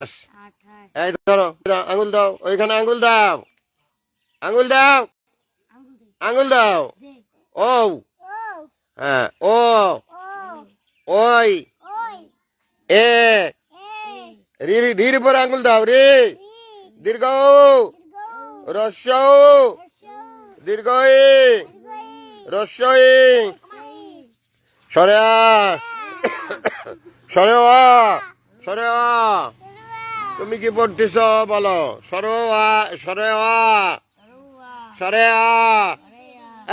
এই ধরো আঙুল দাও, ওইখানে আঙুল দাও, আঙুল দাও, আঙুল দাও। ও হ্যাঁ, ও ওই এ রির উপর আঙুল দাও, রে দীর্ঘ রস্য দীর্ঘ রস্য সরে সরে সরে। তুমি কি পড়তেছ বলো? সরোয়া সরে সরে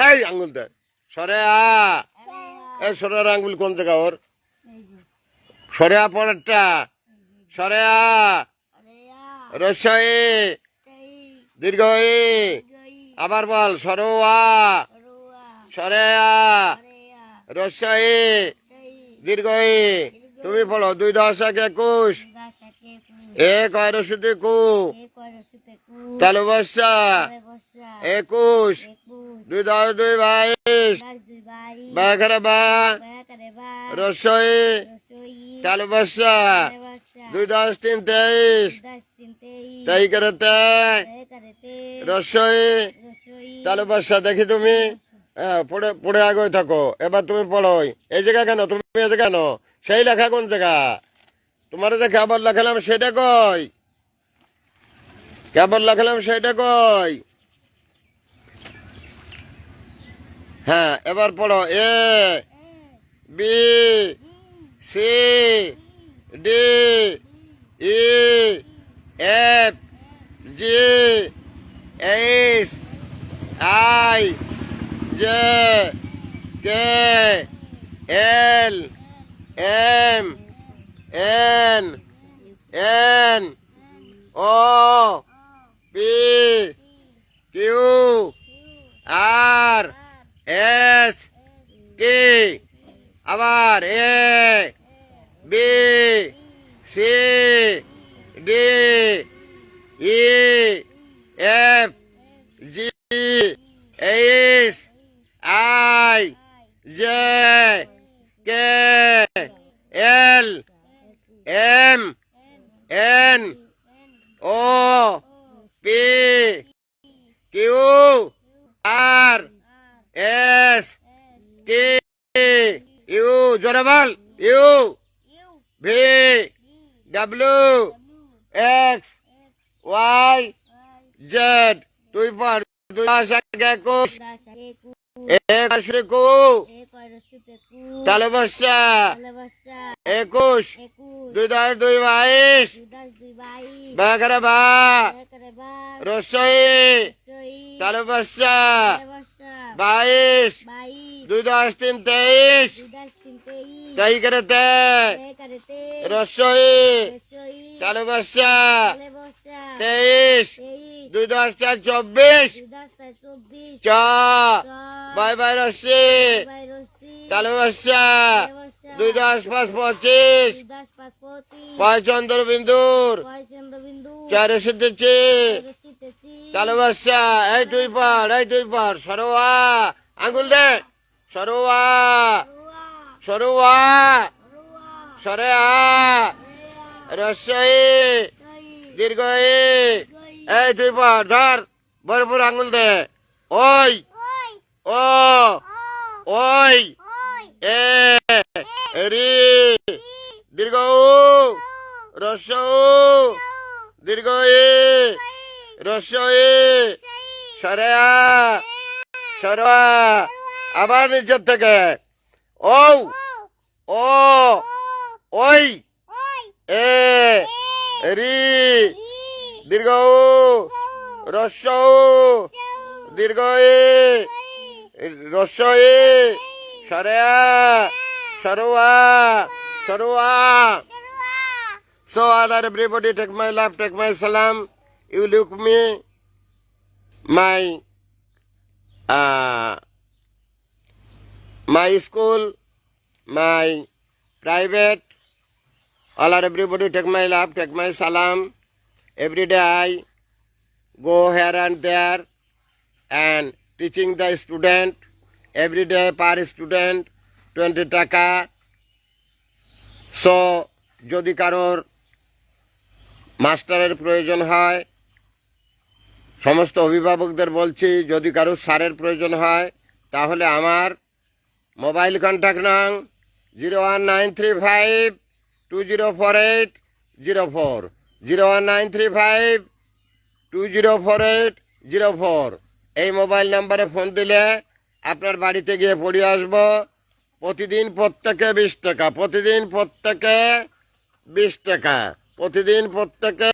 এই আঙ্গুল দে, সরে এই সরের আঙ্গুল কোন জায়গা ওর? সরে পরেরটা সরে রস্যই দীর্ঘ আবার বল সরোয়া সরে রস্যই দীর্ঘ। তুমি পড়ো 2 10 1 21 এক রসুতে কু তালু বর্ষা 21 2 10 2 22 বাঘারা বা রসই তালু বর্ষা 2 10 3 23 তাই করে রসই তালু বর্ষা। দেখি তুমি পড়ে পড়ে আগে থাকো। এবার তুমি পড়োই। এই জায়গা কেন তুমি এই জায়গা কেন? সেই লেখা কোন জায়গা? তোমার যে কেবল লেখালাম সেটা কই? কেবল লেখালাম সেটা কই? হ্যাঁ, এবার পড়ো। A B C D E F G H I J K L M N N O P Q R S T. আবার A B C D E F G H I J K L M N O P Q R S T U. জোরে বল। U V W X Y Z. তুই পড়। 2 10 1 21 এক আসরে কু তালে বর্ষা 21 2 10 2 22 বাঘারা বা রসই তালে বর্ষা 22 2 10 3 23 তাই করে রসই তালে বর্ষা 23 2 10 4 24 চ বাই বাই রসি তালে বর্ষা 2 10 5 25 পয় চন্দ্রবিন্দুর 4 সিদ্ধেছি তালে বর্ষা। এই তুই পড়, এই তুই পড়। সরোয়া আঙ্গুল দে, সরোয়া সরোয়া সরে রসই দীর্ঘ। এই তুই পড়, ধর ভরপুর আঙ্গুল দে। ওই ও ওই এ রি দীর্ঘ রস দীর্ঘ রস সরে সরা। আবার নিচের থেকে ও ও ওই এ রি দীর্ঘ রস দীর্ঘ রস সরে সরোয়া সরোয়া। So Allah, everybody take my love, take my salam. You look me, my school, my private. Allah, everybody take my love, take my salam. Every day I go here and there and teaching the student. Every day per student 20 টাকা. So যদি কারোর মাস্টারের প্রয়োজন হয়, সমস্ত অভিভাবকদের বলছি যদি কারো স্যারের প্রয়োজন হয় তাহলে আমার মোবাইল কন্ট্যাক্ট নং 01935204804, 01935204804। এই মোবাইল নাম্বারে ফোন দিলে আপনার বাড়িতে গিয়ে পড়িয়ে আসবো। প্রতিদিন প্রত্যেকে 20 টাকা, প্রতিদিন প্রত্যেকে 20 টাকা, প্রতিদিন প্রত্যেকে